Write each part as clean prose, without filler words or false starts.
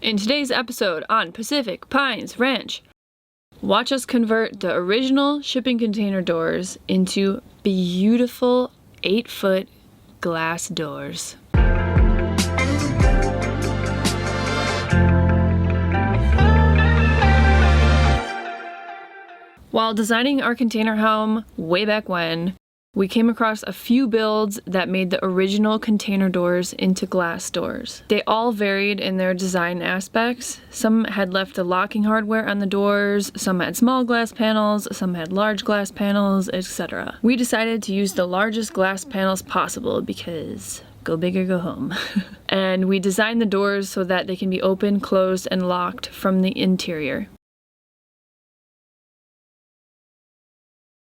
In today's episode on Pacific Pines Ranch, watch us convert the original shipping container doors into beautiful 8-foot glass doors. While designing our container home way back when, we came across a few builds that made the original container doors into glass doors. They all varied in their design aspects. Some had left the locking hardware on the doors, some had small glass panels, some had large glass panels, etc. We decided to use the largest glass panels possible because go big or go home. And we designed the doors so that they can be open, closed, and locked from the interior.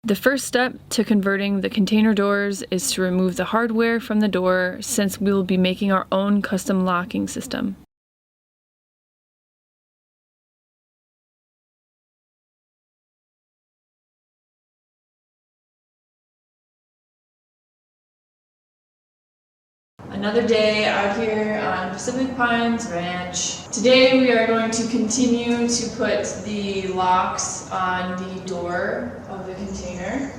The first step to converting the container doors is to remove the hardware from the door, since we will be making our own custom locking system. Another day out here on Pacific Pines Ranch. Today we are going to continue to put the locks on the door of the container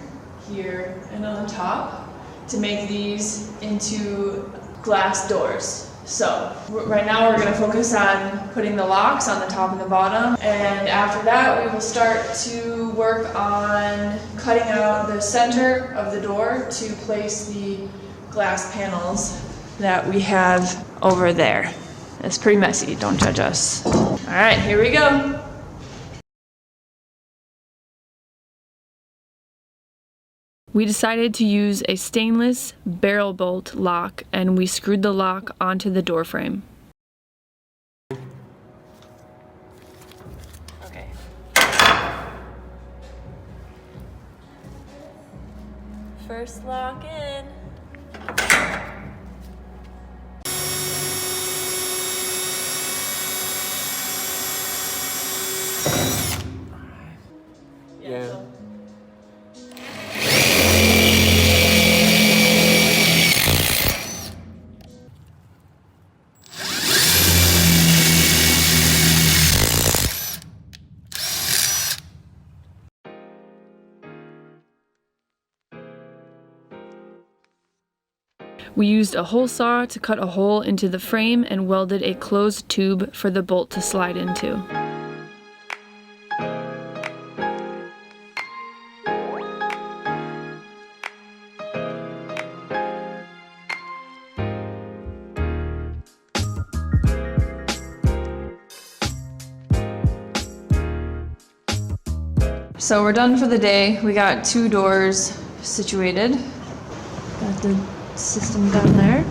here and on the top to make these into glass doors. So right now we're going to focus on putting the locks on the top and the bottom, and after that we will start to work on cutting out the center of the door to place the glass panels that we have over there. It's pretty messy, don't judge us. All right, here we go. We decided to use a stainless barrel bolt lock, and we screwed the lock onto the door frame. Okay. First lock in. Yeah. We used a hole saw to cut a hole into the frame and welded a closed tube for the bolt to slide into. So we're done for the day. We got 2 doors situated. Got the system down there.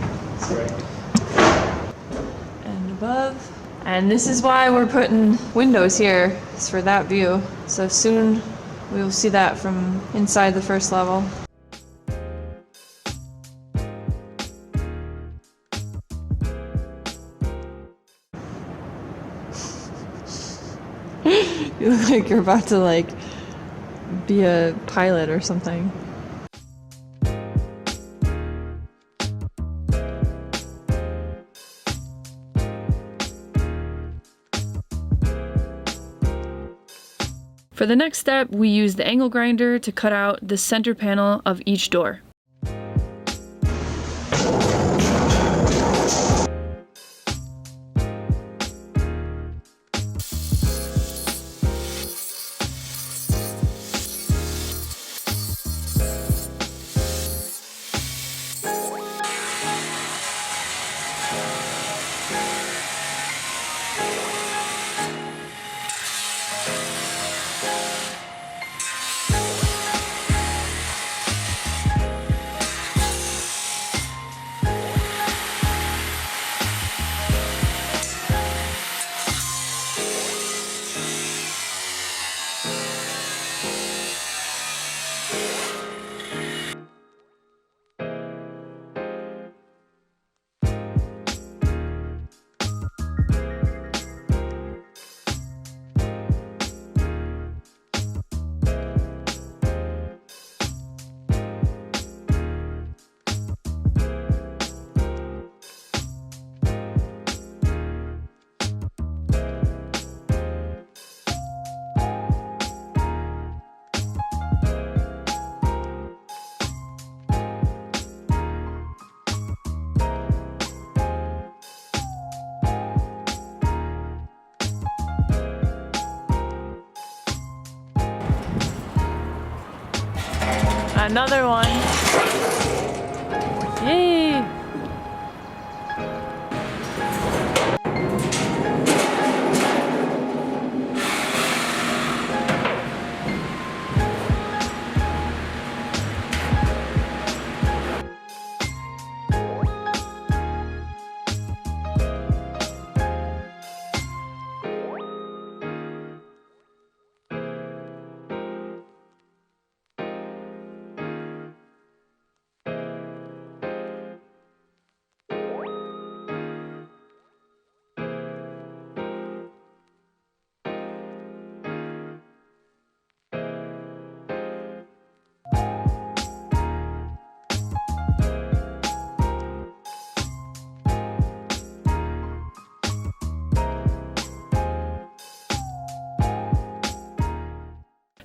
And above. And this is why we're putting windows here, is for that view. So soon we will see that from inside the first level. You look like you're about to be a pilot or something. For the next step, we use the angle grinder to cut out the center panel of each door. Another one. Yay!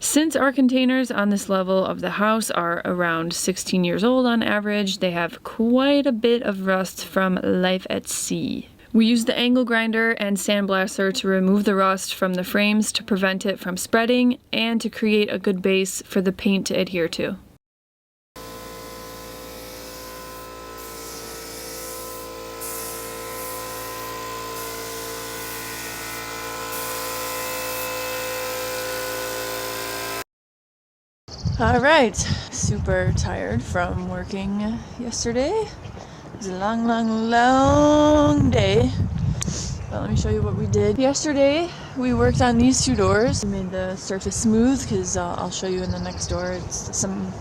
Since our containers on this level of the house are around 16 years old on average, they have quite a bit of rust from life at sea. We use the angle grinder and sandblaster to remove the rust from the frames to prevent it from spreading and to create a good base for the paint to adhere to. Alright, super tired from working yesterday. It was a long day. But let me show you what we did. Yesterday, we worked on these two doors. We made the surface smooth because I'll show you in the next door. It's some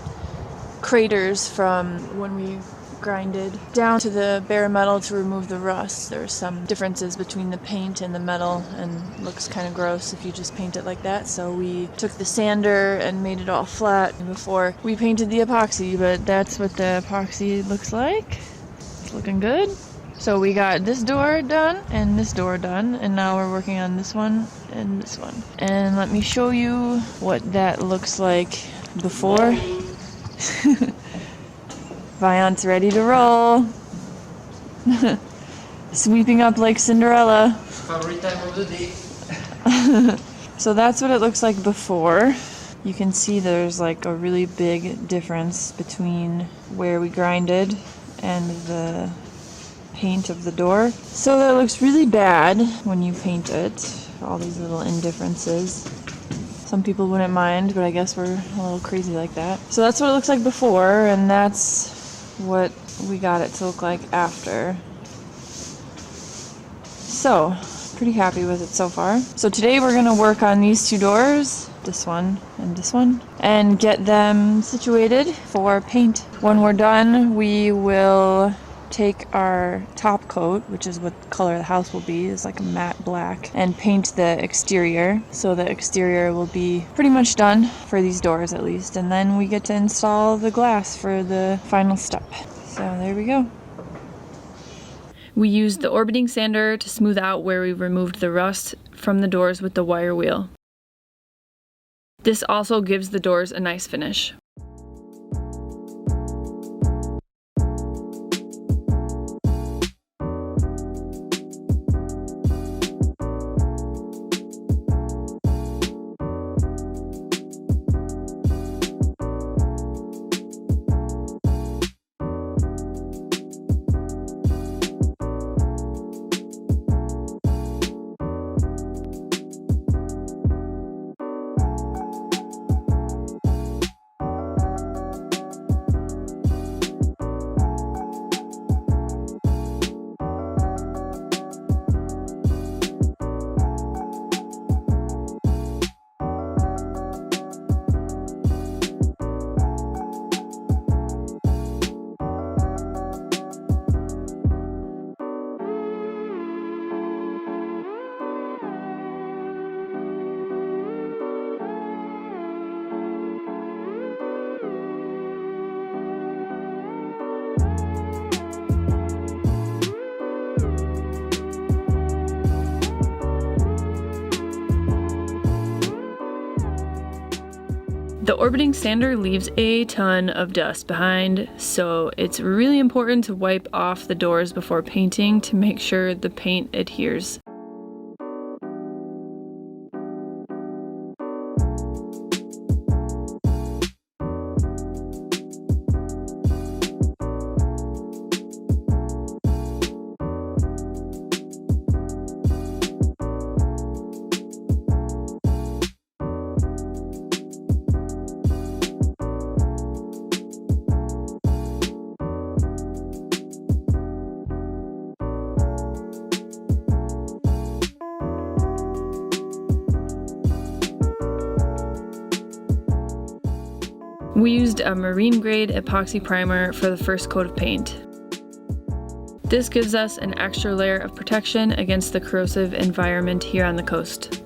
craters from when we grinded down to the bare metal to remove the rust. There's some differences between the paint and the metal and looks kind of gross if you just paint it like that. So we took the sander and made it all flat before we painted the epoxy, but that's what the epoxy looks like. It's looking good. So we got this door done and this door done, and now we're working on this one and this one. And let me show you what that looks like before. Viant's ready to roll. Sweeping up like Cinderella. Favorite time of the day. So that's what it looks like before. You can see there's like a really big difference between where we grinded and the paint of the door. So that looks really bad when you paint it. All these little indifferences. Some people wouldn't mind, but I guess we're a little crazy like that. So that's what it looks like before, and that's what we got it to look like after. So, pretty happy with it so far. So today we're gonna work on these two doors, this one, and get them situated for paint. When we're done, we will take our top coat, which is what color the house will be, is like a matte black, and paint the exterior. So the exterior will be pretty much done for these doors at least, and then we get to install the glass for the final step. So there we go. We used the orbiting sander to smooth out where we removed the rust from the doors with the wire wheel. This also gives the doors a nice finish. The orbiting sander leaves a ton of dust behind, so it's really important to wipe off the doors before painting to make sure the paint adheres. We used a marine grade epoxy primer for the first coat of paint. This gives us an extra layer of protection against the corrosive environment here on the coast.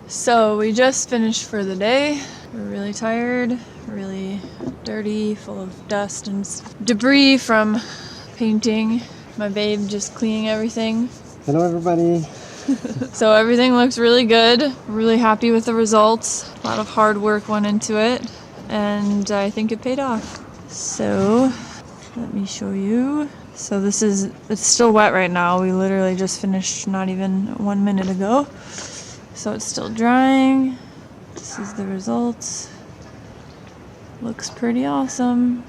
So we just finished for the day. We're really tired, really dirty, full of dust and debris from painting. My babe just cleaning everything. Hello everybody. So everything looks really good. Really happy with the results. A lot of hard work went into it and I think it paid off. So let me show you. So it's still wet right now. We literally just finished not even 1 minute ago. So it's still drying. This is the results. Looks pretty awesome.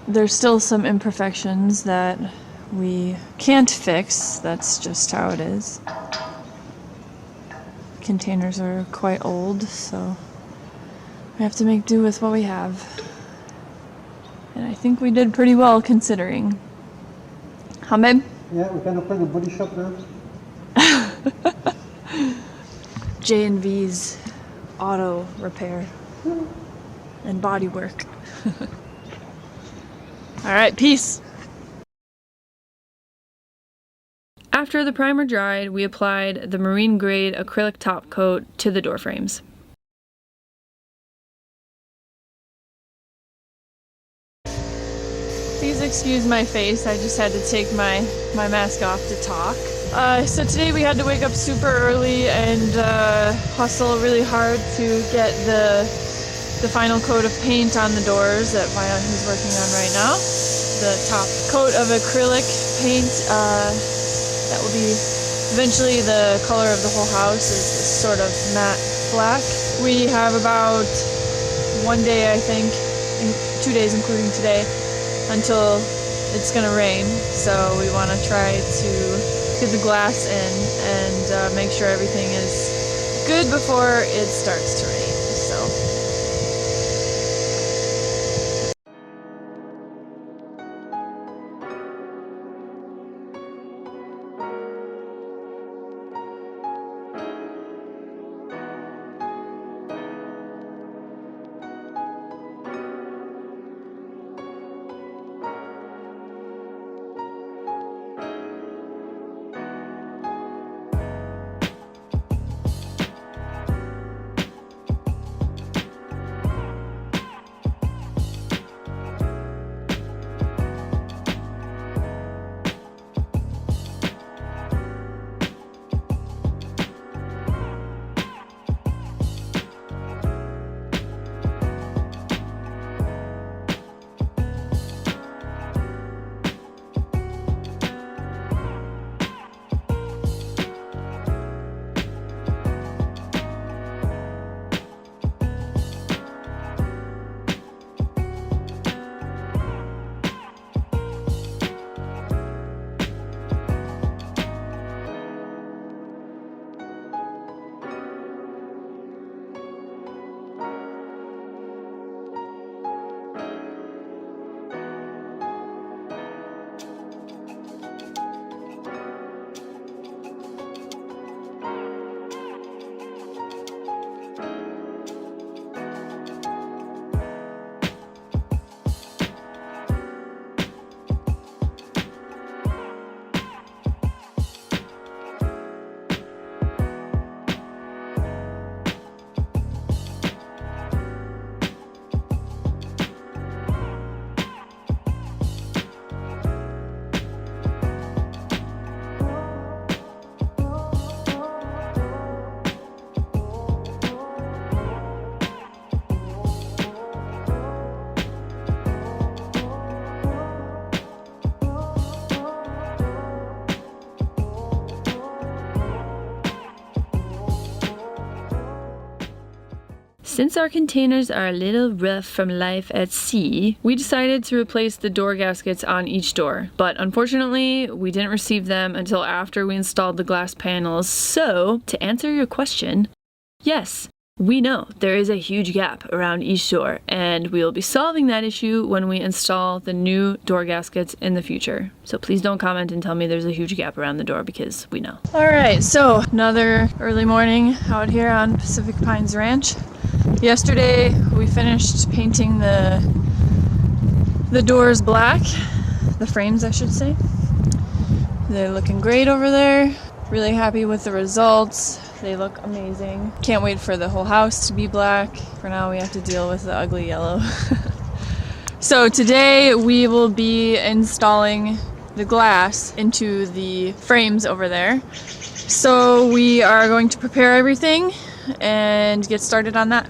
There's still some imperfections that we can't fix. That's just how it is. Containers are quite old, so we have to make do with what we have. And I think we did pretty well considering. Huh, babe? Yeah, we can open a body shop now. J&V's auto repair and body work. All right, peace. After the primer dried, we applied the marine grade acrylic top coat to the door frames. Please excuse my face, I just had to take my mask off to talk. So today we had to wake up super early and hustle really hard to get the final coat of paint on the doors that he's working on right now. The top coat of acrylic paint that will be eventually the color of the whole house is this sort of matte black. We have about 1 day, I think, 2 days including today, until it's gonna rain, so we want to try to get the glass in and make sure everything is good before it starts to rain. So Since our containers are a little rough from life at sea, we decided to replace the door gaskets on each door. But unfortunately, we didn't receive them until after we installed the glass panels. So, to answer your question, yes, we know there is a huge gap around each door, and we will be solving that issue when we install the new door gaskets in the future. So please don't comment and tell me there's a huge gap around the door, because we know. Alright, so another early morning out here on Pacific Pines Ranch. Yesterday we finished painting the doors black, the frames I should say. They're looking great over there. Really happy with the results. They look amazing. Can't wait for the whole house to be black. For now we have to deal with the ugly yellow. So today we will be installing the glass into the frames over there. So we are going to prepare everything and get started on that.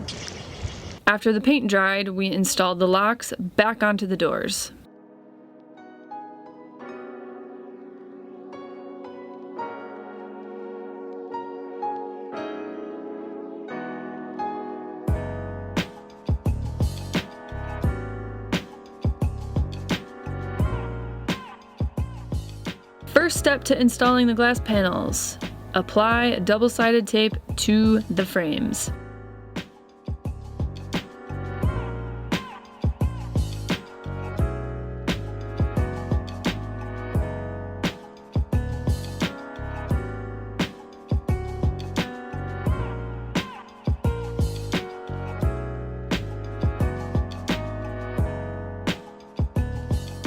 After the paint dried, we installed the locks back onto the doors. First step to installing the glass panels: apply double-sided tape to the frames.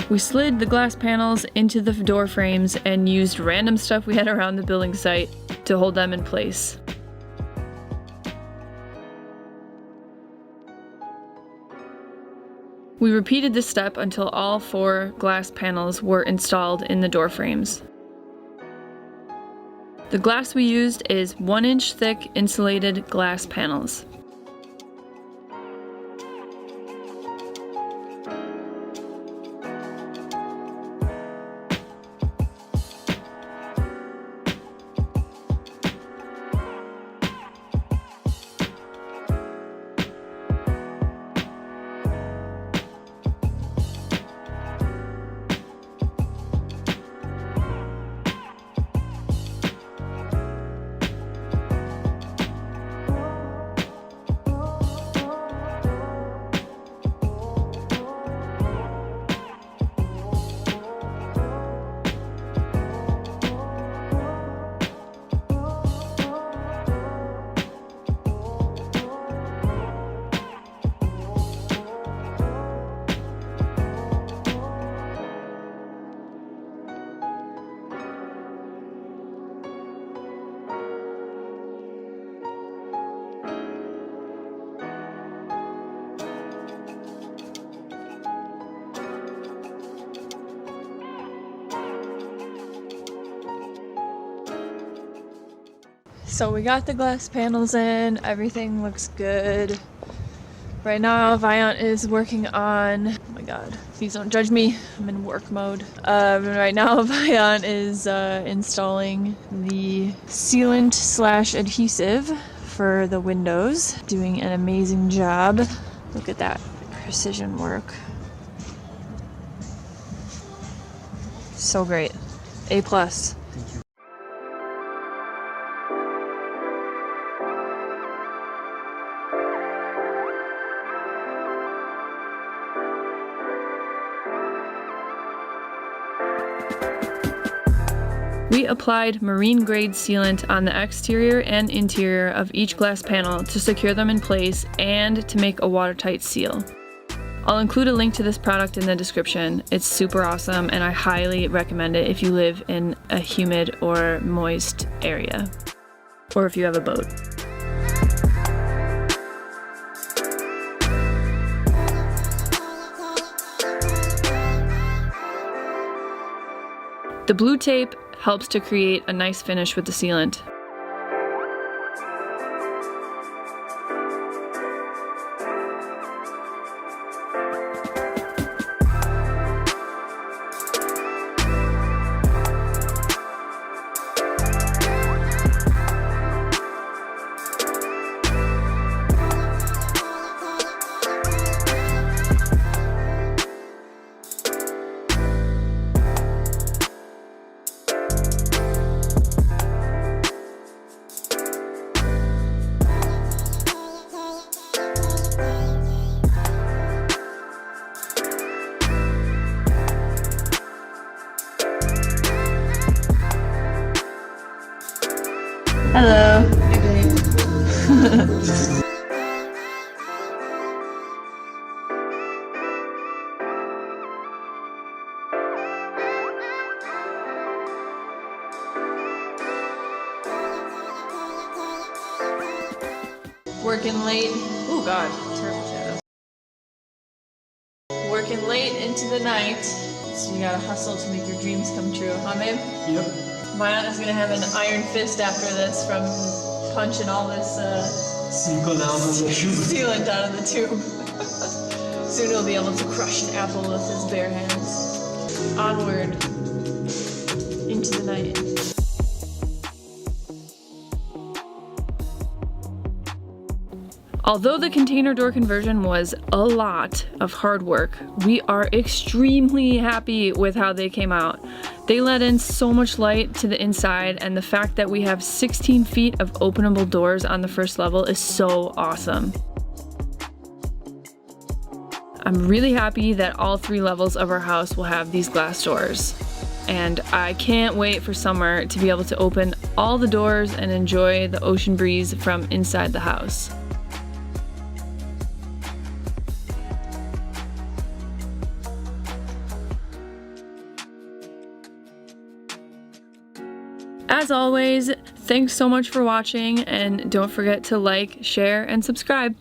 We slid the glass panels into the door frames and used random stuff we had around the building site to hold them in place. We repeated this step until all 4 glass panels were installed in the door frames. The glass we used is 1-inch thick insulated glass panels. So we got the glass panels in, everything looks good. Right now Viant is working on, oh my god, please don't judge me, I'm in work mode. Right now Viant is installing the sealant / adhesive for the windows, doing an amazing job. Look at that precision work. So great. A+. We applied marine grade sealant on the exterior and interior of each glass panel to secure them in place and to make a watertight seal. I'll include a link to this product in the description. It's super awesome and I highly recommend it if you live in a humid or moist area, or if you have a boat. The blue tape helps to create a nice finish with the sealant. working late. Oh God, terrible shadow. Working late into the night. So you gotta hustle to make your dreams come true, huh babe? Yep. My aunt is gonna have an iron fist after this from punching all this Sealant out of the tube. sealant out of the tube. Soon he'll be able to crush an apple with his bare hands. Onward into the night. Although the container door conversion was a lot of hard work, we are extremely happy with how they came out. They let in so much light to the inside, and the fact that we have 16 feet of openable doors on the first level is so awesome. I'm really happy that all 3 levels of our house will have these glass doors. And I can't wait for summer to be able to open all the doors and enjoy the ocean breeze from inside the house. As always, thanks so much for watching, and don't forget to like, share, and subscribe.